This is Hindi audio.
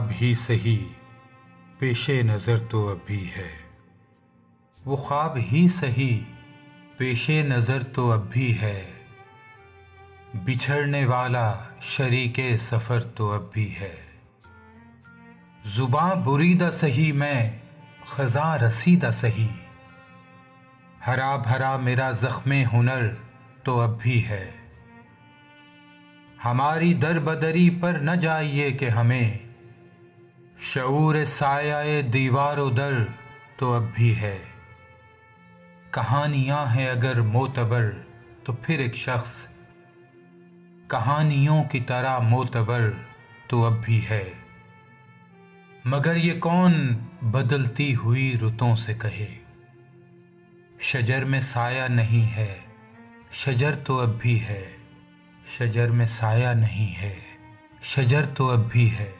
ख्वाब ही सही पेशे नज़र तो अब भी है। वो ख्वाब ही सही पेशे नज़र तो अब भी है। बिछड़ने वाला शरीके सफ़र तो अब भी है। ज़ुबां बुरीदा सही मैं ख़ज़ां रसीदा सही। हरा भरा मेरा ज़ख्मे हुनर तो अब भी है। हमारी दर बदरी पर न जाइए कि हमें शऊर साया दीवारो दर तो अब भी है। कहानियां हैं अगर मोतबर तो फिर एक शख्स कहानियों की तरह मोतबर तो अब भी है। मगर ये कौन बदलती हुई रुतों से कहे शजर में साया नहीं है। शजर तो अब भी है। शजर में साया नहीं है। शजर तो अब भी है।